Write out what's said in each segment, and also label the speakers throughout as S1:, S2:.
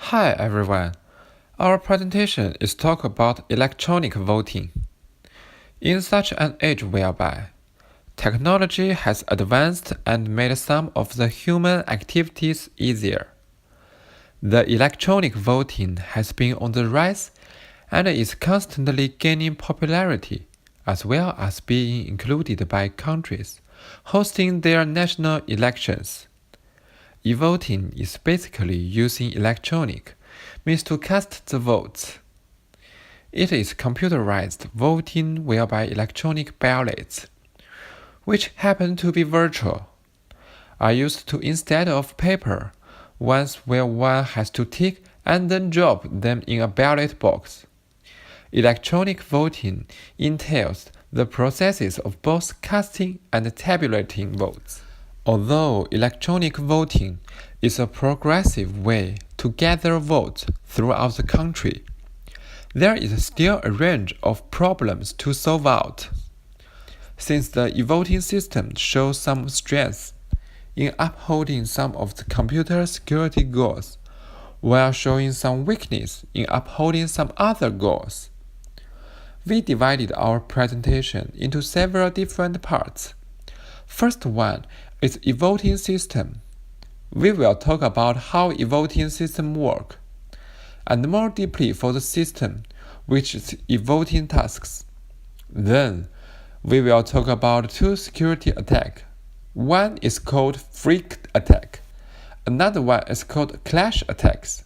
S1: Hi everyone. Our presentation is talk about electronic voting. In such an age whereby technology has advanced and made some of the human activities easier, the electronic voting has been on the rise and is constantly gaining popularity, as well as being included by countries hosting their national elections. E-voting is basically using electronic means to cast the votes. It is computerized voting whereby electronic ballots, which happen to be virtual, are used to instead of paper ones where one has to tick and then drop them in a ballot box. Electronic voting entails the processes of both casting and tabulating votes. Although electronic voting is a progressive way to gather votes throughout the country, there is still a range of problems to solve out. Since the e-voting system shows some strengths in upholding some of the computer security goals, while showing some weakness in upholding some other goals, we divided our presentation into several different parts. First one is e-voting system. We will talk about how e-voting system work, and more deeply for the system, which is e-voting tasks. Then, we will talk about two security attacks. One is called freak attack. Another one is called clash attacks.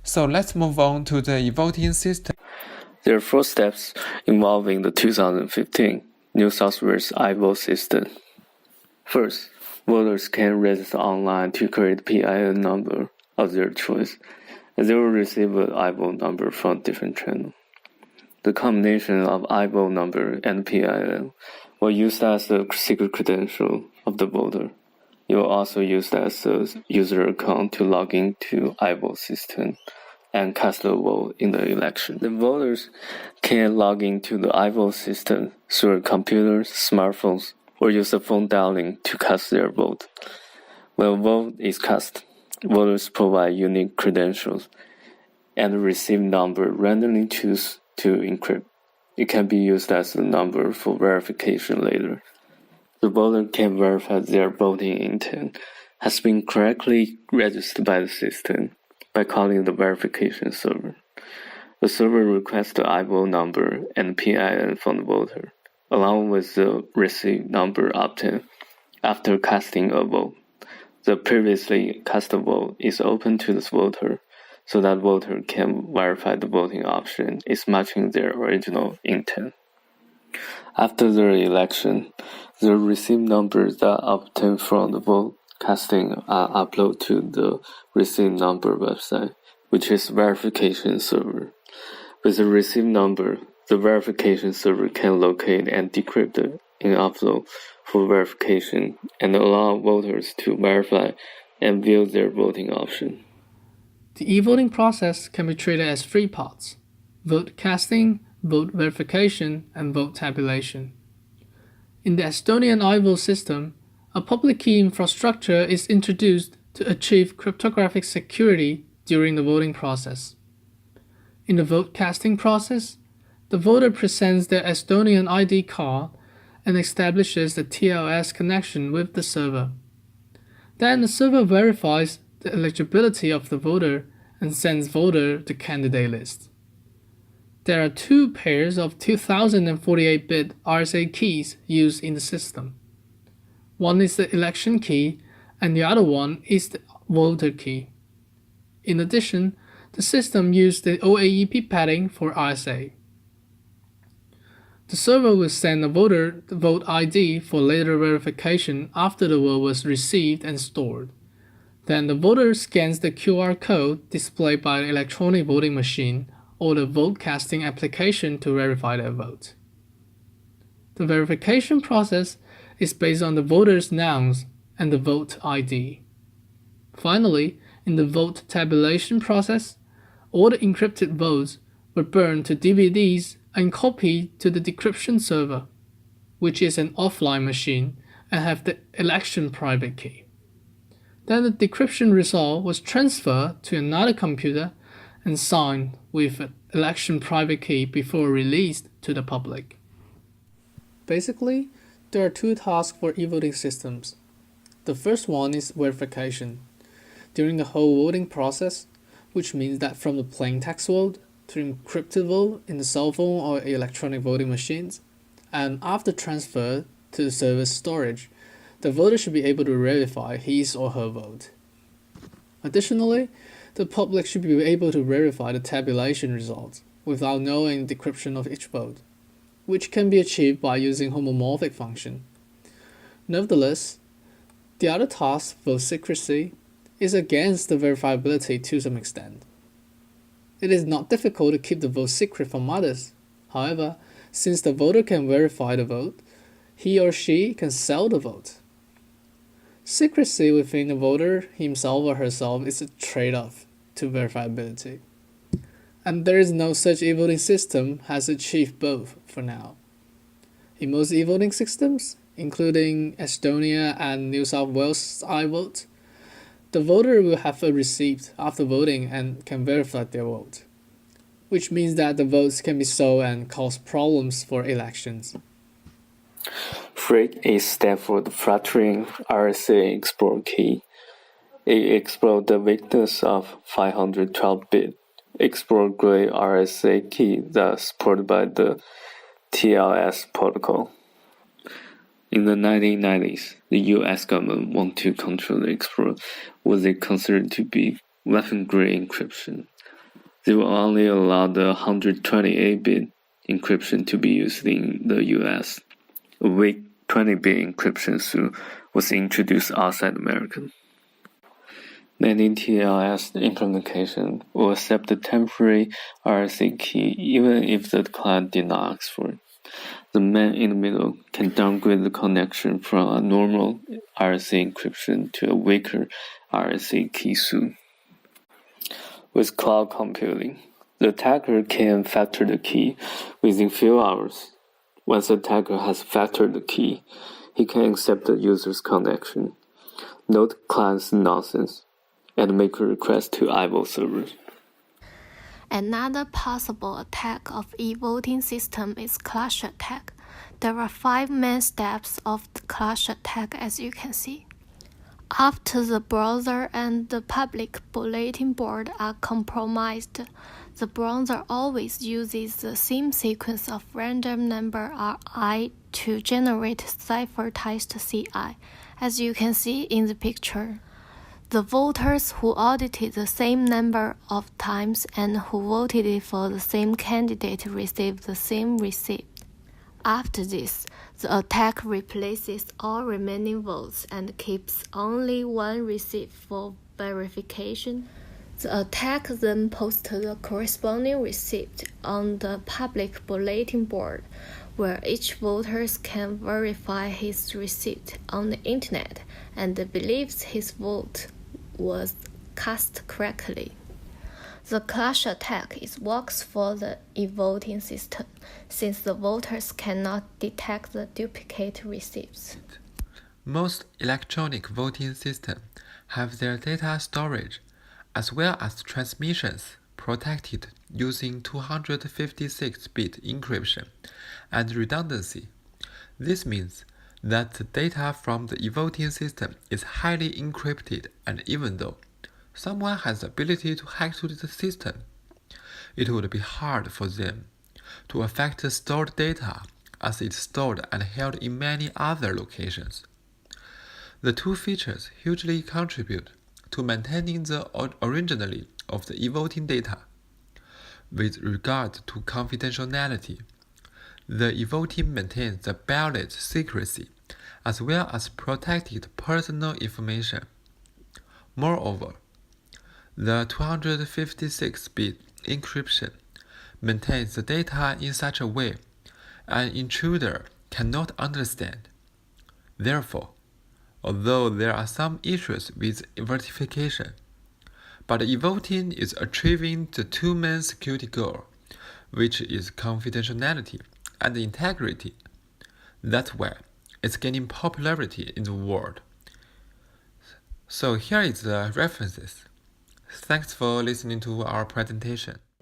S1: So let's move on to the e-voting system.
S2: There are 4 steps involving the 2015 New South Wales iVote system. First, voters can register online to create PIN number of their choice, and they will receive an iVote number from different channels. The combination of iVote number and PIN will use as the secret credential of the voter. It will also use as a user account to log into iVote system and cast a vote in the election. The voters can log into the iVote system through computers, smartphones, or use a phone dialing to cast their vote. When a vote is cast, voters provide unique credentials and receive number randomly choose to encrypt. It can be used as a number for verification later. The voter can verify their voting intent has been correctly registered by the system by calling the verification server. The server requests the iVote number and PIN from the voter, along with the received number obtained after casting a vote. The previously cast vote is open to the voter, so that voter can verify the voting option is matching their original intent. After the election, the received numbers that are obtained from the vote casting are uploaded to the received number website, which is verification server. With the received number, the verification server can locate and decrypt it in upload for verification and allow voters to verify and view their voting option.
S3: The e-voting process can be treated as 3 parts: vote casting, vote verification, and vote tabulation. In the Estonian iVote system, a public key infrastructure is introduced to achieve cryptographic security during the voting process. In the vote casting process, the voter presents their Estonian ID card and establishes the TLS connection with the server. Then the server verifies the eligibility of the voter and sends voter the candidate list. There are 2 pairs of 2048-bit RSA keys used in the system. One is the election key, and the other one is the voter key. In addition, the system used the OAEP padding for RSA. The server will send the voter the vote ID for later verification after the vote was received and stored. Then the voter scans the QR code displayed by the electronic voting machine or the vote casting application to verify their vote. The verification process is based on the voter's nouns and the vote ID. Finally, in the vote tabulation process, all the encrypted votes were burned to DVDs and copied to the decryption server, which is an offline machine and have the election private key. Then the decryption result was transferred to another computer and signed with an election private key before released to the public. Basically, there are two tasks for e-voting systems. The first one is verification. During the whole voting process, which means that from the plain text vote to encrypted vote in the cell phone or electronic voting machines, and after transfer to the server's storage, the voter should be able to verify his or her vote. Additionally, the public should be able to verify the tabulation results without knowing the decryption of each vote, which can be achieved by using homomorphic function. Nevertheless, the other task, vote secrecy, is against the verifiability to some extent. It is not difficult to keep the vote secret from others. However, since the voter can verify the vote, he or she can sell the vote. Secrecy within the voter himself or herself is a trade-off to verifiability. And there is no such e-voting system has achieved both for now. In most e-voting systems, including Estonia and New South Wales iVote, the voter will have a receipt after voting and can verify their vote, which means that the votes can be sold and cause problems for elections.
S2: Freak is step for the fluttering RSA exploit key. It exploits the weakness of 512-bit exploit grade RSA key that's supported by the TLS protocol. In the 1990s, the US government wanted to control the exploit what they considered to be weapon-grade encryption. They will only allow the 128-bit encryption to be used in the US. A weak 20-bit encryption suite was introduced outside America. Landing TLS implementation will accept the temporary RSA key even if the client did not ask for it. The man in the middle can downgrade the connection from a normal RSA encryption to a weaker RSA key suite. With cloud computing, the attacker can factor the key within few hours. Once the attacker has factored the key, he can accept the user's connection, note client's nonsense, and make a request to iVote servers.
S4: Another possible attack of e-voting system is clutch attack. There are 5 main steps of the clutch attack as you can see. After the browser and the public bulletin board are compromised, the browser always uses the same sequence of random number Ri to generate ciphertext Ci, as you can see in the picture. The voters who audited the same number of times and who voted for the same candidate received the same receipt. After this, the attack replaces all remaining votes and keeps only one receipt for verification. The attack then posts the corresponding receipt on the public bulletin board, where each voter can verify his receipt on the internet and believes his vote was cast correctly. The clutch attack works for the e-voting system, since the voters cannot detect the duplicate receipts.
S1: Most electronic voting systems have their data storage as well as transmissions protected using 256-bit encryption and redundancy. This means that the data from the e-voting system is highly encrypted, and even though someone has the ability to hack to the system, it would be hard for them to affect the stored data as it's stored and held in many other locations. The two features hugely contribute to maintaining the originality of the e-voting data. With regard to confidentiality, the e-voting maintains the ballot secrecy as well as protected personal information. Moreover, the 256-bit encryption maintains the data in such a way an intruder cannot understand. Therefore, although there are some issues with verification, but e-voting is achieving the two main security goals, which is confidentiality and integrity. That's why it's gaining popularity in the world. So here is the references. Thanks for listening to our presentation.